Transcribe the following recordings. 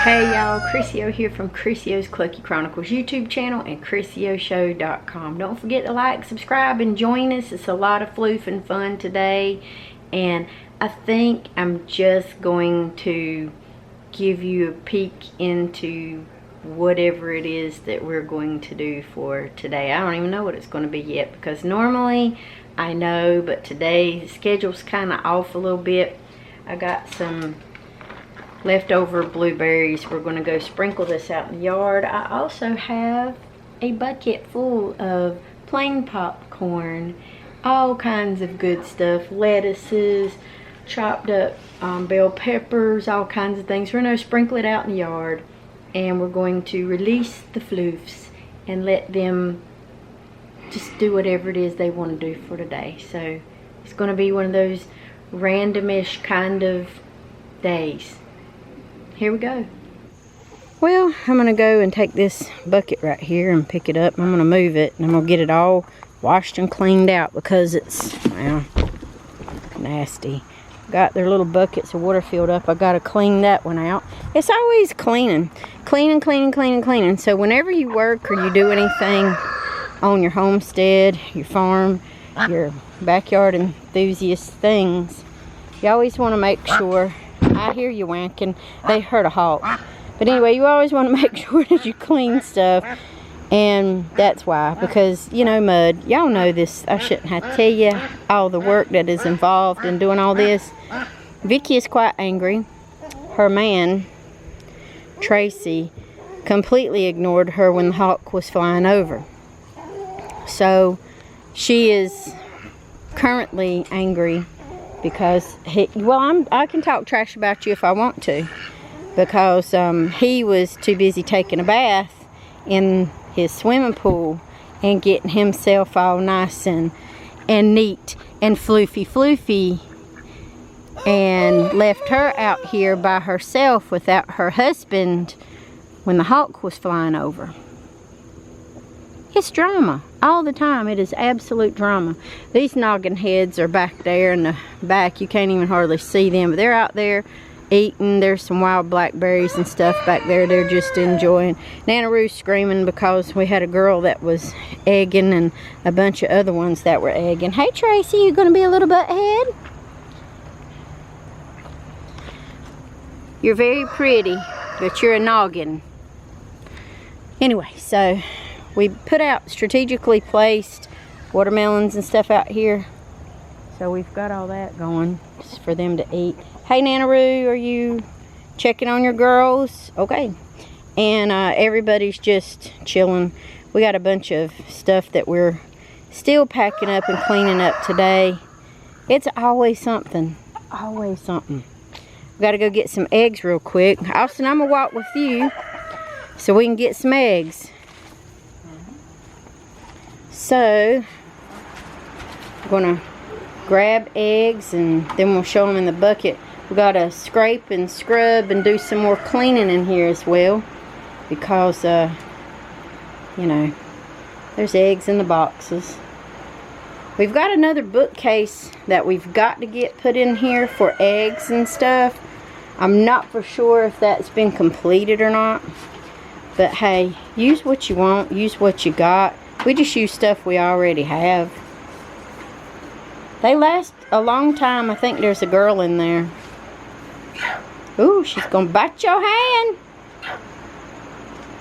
Hey y'all, Chrissy here from Chrissy's Clucky Chronicles YouTube channel and ChrissyOShow.com. Don't forget to like, subscribe, and join us. It's a lot of floof and fun today. And I think I'm just going to give you a peek into whatever it is that we're going to do for today. I don't even know what it's going to be yet, because normally I know, but today the schedule's kind of off a little bit. I got some leftover blueberries. We're going to go sprinkle this out in the yard. I also have a bucket full of plain popcorn, all kinds of good stuff, lettuces, chopped up bell peppers, all kinds of things. We're going to sprinkle it out in the yard, and we're going to release the floofs and let them just do whatever it is they want to do for today. So it's going to be one of those randomish kind of days. Here we go. Well, I'm going to go and take this bucket right here and pick it up. I'm going to move it, and I'm going to get it all washed and cleaned out because it's, well, nasty. Got their little buckets of water filled up. I got to clean that one out. It's always cleaning. Cleaning. So whenever you work or you do anything on your homestead, your farm, your backyard enthusiast things, you always want to make sure. I hear you wanking. They heard a hawk. But anyway, you always want to make sure that you clean stuff. And that's why. Because, you know, mud. Y'all know this. I shouldn't have to tell you all the work that is involved in doing all this. Vicky is quite angry. Her man, Tracy, completely ignored her when the hawk was flying over. So, she is currently angry. Because I can talk trash about you if I want to, because he was too busy taking a bath in his swimming pool and getting himself all nice and neat and floofy, and left her out here by herself without her husband when the hawk was flying over. It's drama all the time. It is absolute drama. These noggin heads are back there in the back. You can't even hardly see them, but they're out there eating. There's some wild blackberries and stuff back there. They're just enjoying. Nana Rue's screaming because we had a girl that was egging and a bunch of other ones that were egging. Hey Tracy, you gonna be a little butthead? You're very pretty, but you're a noggin. Anyway, so we put out strategically placed watermelons and stuff out here. So we've got all that going just for them to eat. Hey Nana Roo, are you checking on your girls? Okay. And everybody's just chilling. We got a bunch of stuff that we're still packing up and cleaning up today. It's always something. Always something. We got to go get some eggs real quick. Austin, I'm going to walk with you so we can get some eggs. So, I'm going to grab eggs and then we'll show them in the bucket. We got to scrape and scrub and do some more cleaning in here as well. Because, you know, there's eggs in the boxes. We've got another bookcase that we've got to get put in here for eggs and stuff. I'm not for sure if that's been completed or not. But hey, use what you want, use what you got. We just use stuff we already have. They last a long time. I think there's a girl in there. Ooh, she's gonna bite your hand.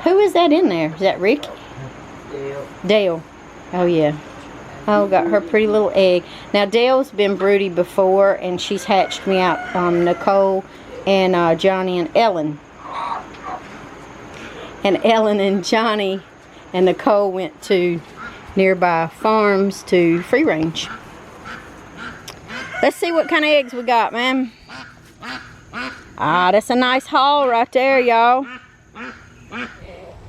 Who is that in there? Is that Ricky? Dale. Oh yeah. Oh, got her pretty little egg. Now Dale's been broody before, and she's hatched me out Nicole and Johnny and Ellen. And Ellen and Johnny and Nicole went to nearby farms to free range. Let's see what kind of eggs we got, man. Ah, that's a nice haul right there, y'all.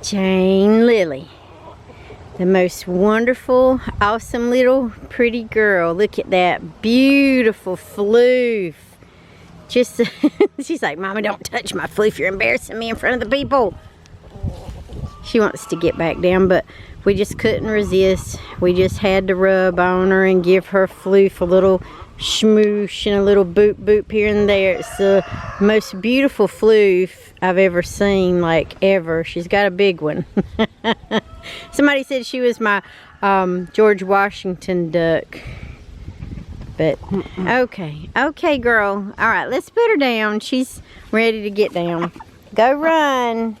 Jane Lily. The most wonderful, awesome little pretty girl. Look at that beautiful floof. Just, she's like, Mama, don't touch my floof. You're embarrassing me in front of the people. She wants to get back down, but we just couldn't resist. We just had to rub on her and give her floof a little smoosh and a little boop boop here and there. It's the most beautiful floof I've ever seen, like ever. She's got a big one. Somebody said she was my George Washington duck. But okay girl. All right, let's put her down. She's ready to get down. Go run.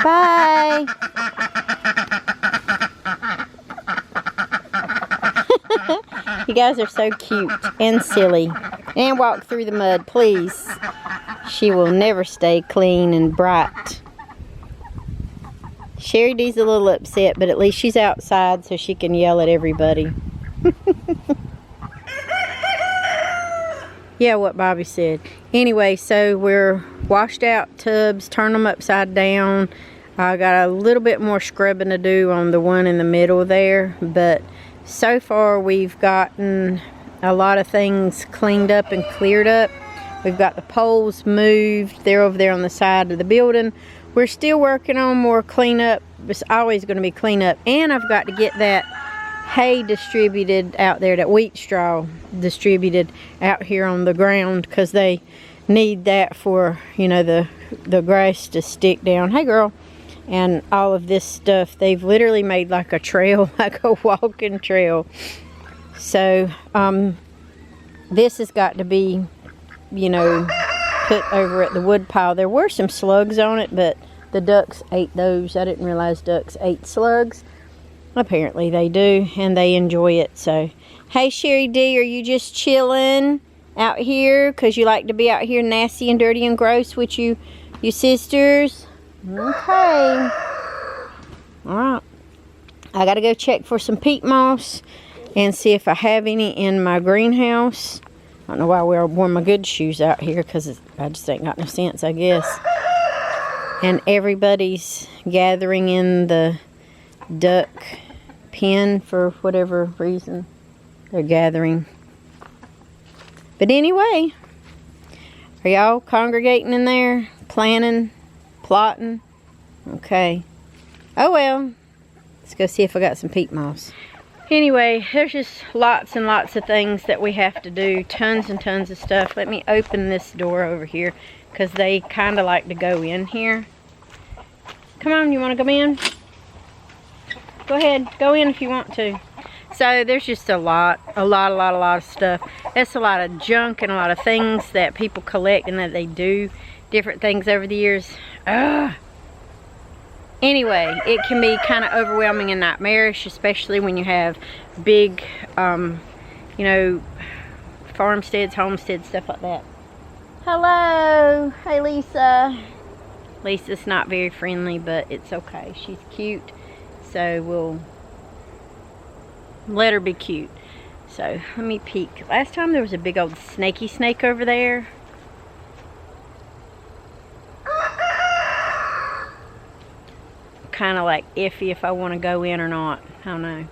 Bye. You guys are so cute and silly. And walk through the mud, please. She will never stay clean and bright. Sherry D's a little upset, but at least she's outside so she can yell at everybody. Yeah, what Bobby said. Anyway, so we're washed out tubs, turn them upside down. I got a little bit more scrubbing to do on the one in the middle there, but so far we've gotten a lot of things cleaned up and cleared up. We've got the poles moved. They're over there on the side of the building. We're still working on more cleanup. It's always going to be cleanup. And I've got to get that hay distributed out there, that wheat straw distributed out here on the ground, because they need that for, you know, the grass to stick down. Hey girl. And all of this stuff, they've literally made like a trail, like a walking trail. So this has got to be, you know, put over at the wood pile. There were some slugs on it, but the ducks ate those. I didn't realize ducks ate slugs. Apparently they do, and they enjoy it. So, hey Sherry D, are you just chilling out here because you like to be out here nasty and dirty and gross with you sisters? Okay. Alright. I gotta go check for some peat moss and see if I have any in my greenhouse. I don't know why I wore my good shoes out here, because I just ain't got no sense, I guess. And everybody's gathering in the duck pen for whatever reason they're gathering. But anyway, are y'all congregating in there, planning, plotting? Okay. Oh well, let's go see if I got some peat moss. Anyway, there's just lots and lots of things that we have to do. Tons and tons of stuff. Let me open this door over here, because they kind of like to go in here. Come on, you want to come in? Go ahead, go in if you want to. So there's just a lot of stuff. That's a lot of junk and a lot of things that people collect and that they do different things over the years. Anyway, it can be kind of overwhelming and nightmarish, especially when you have big, you know, farmsteads, homesteads, stuff like that. Hello. Hey, Lisa. Lisa's not very friendly, but it's okay. She's cute, so we'll let her be cute. So, let me peek. Last time there was a big old snaky snake over there. Kind of like iffy if I want to go in or not. I don't know.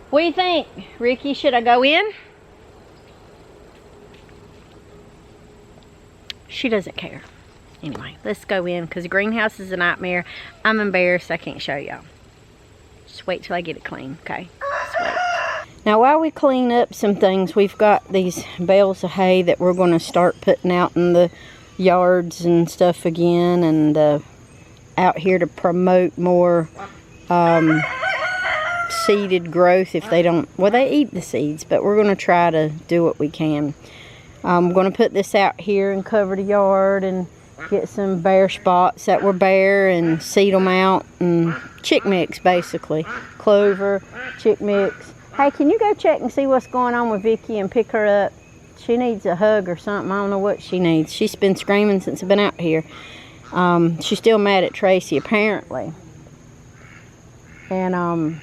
What do you think, Ricky? Should I go in? She doesn't care. Anyway, let's go in, because the greenhouse is a nightmare. I'm embarrassed I can't show y'all. Just wait till I get it clean, okay? Just wait. Now while we clean up some things, we've got these bales of hay that we're going to start putting out in the yards and stuff again, and out here to promote more seeded growth. If they don't, well, they eat the seeds, but we're going to try to do what we can. I'm going to put this out here and cover the yard and get some bare spots that were bare and seed them out, and chick mix, basically. Clover, chick mix. Hey, can you go check and see what's going on with Vicky and pick her up? She needs a hug or something. I don't know what she needs. She's been screaming since I've been out here. She's still mad at Tracy, apparently. And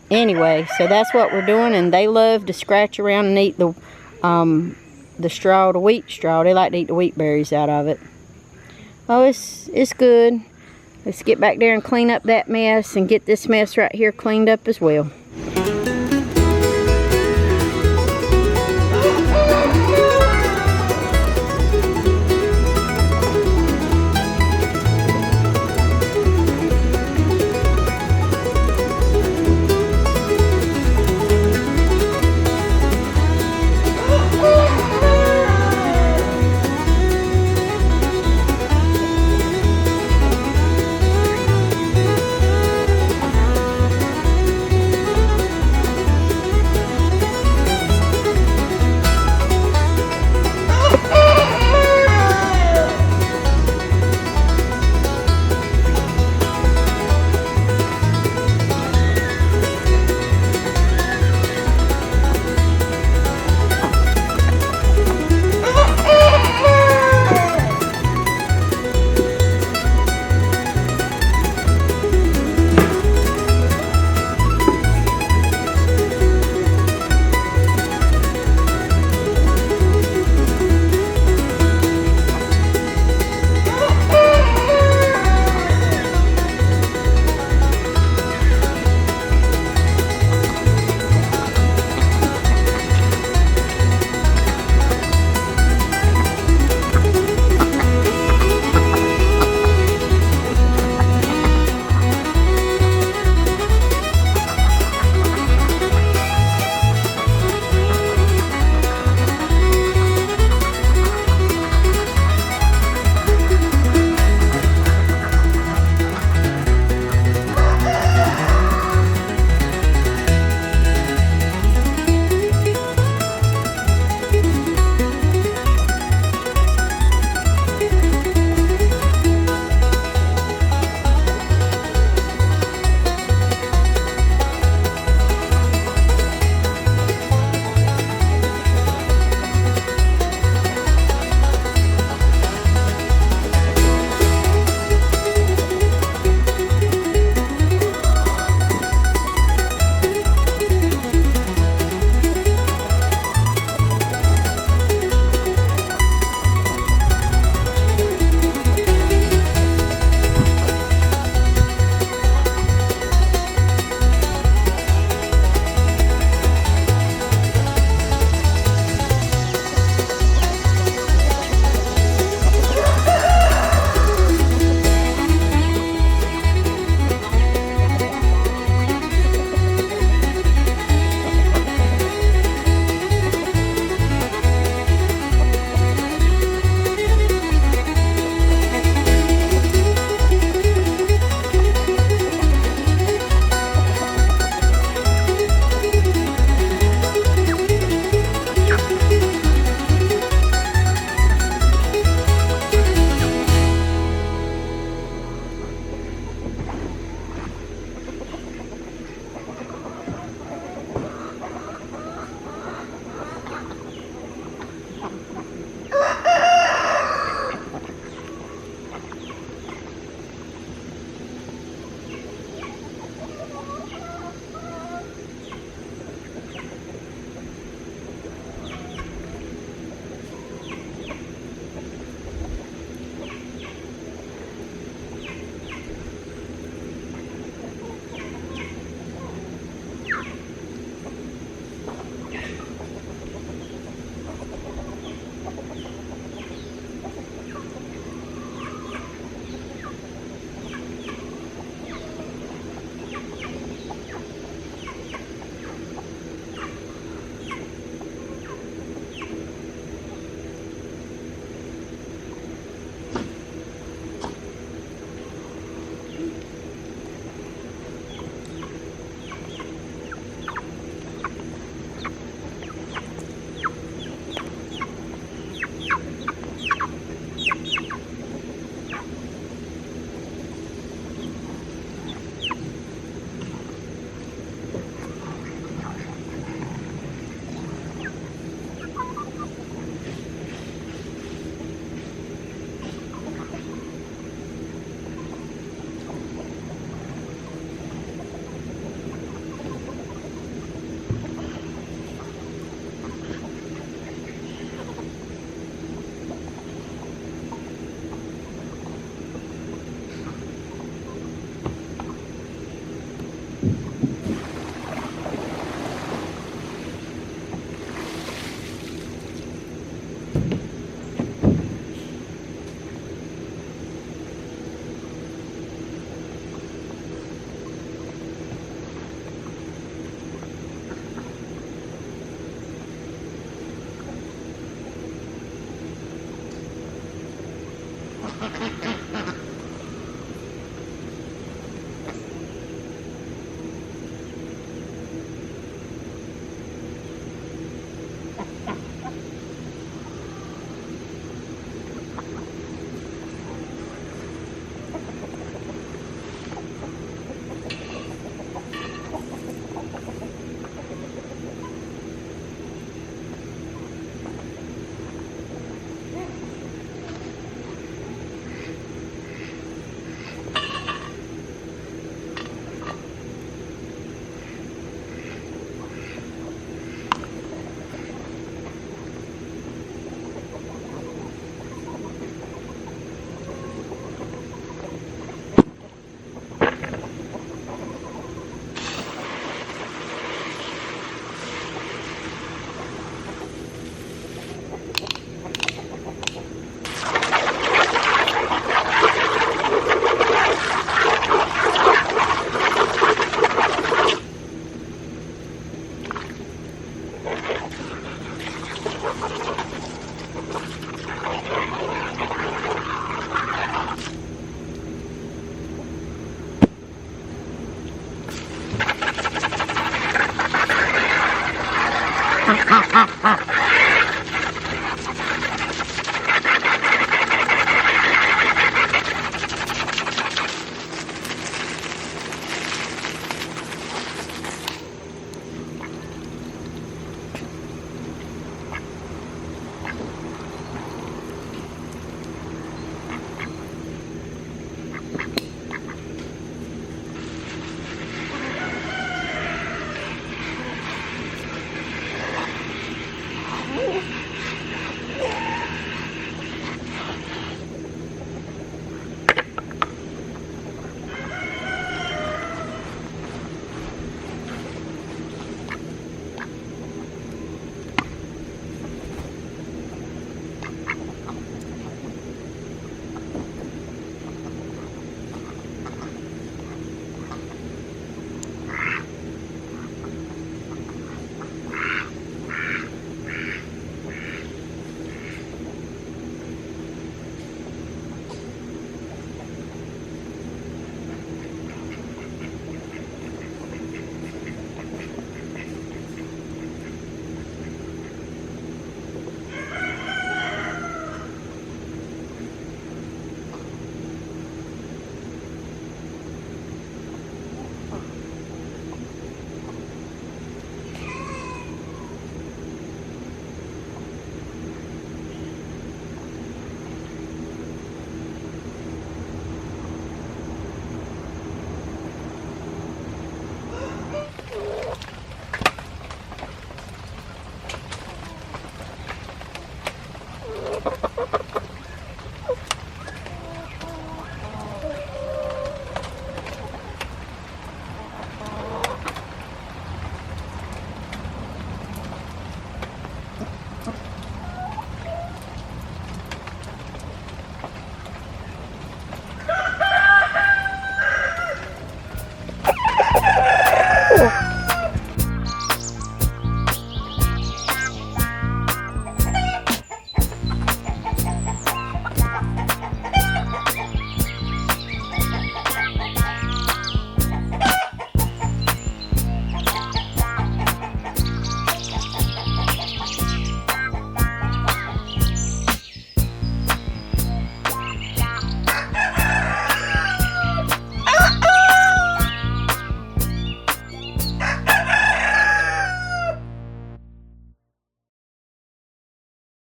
anyway, so that's what we're doing, and they love to scratch around and eat the straw, the wheat straw. They like to eat the wheat berries out of it. Oh, it's good. Let's get back there and clean up that mess and get this mess right here cleaned up as well.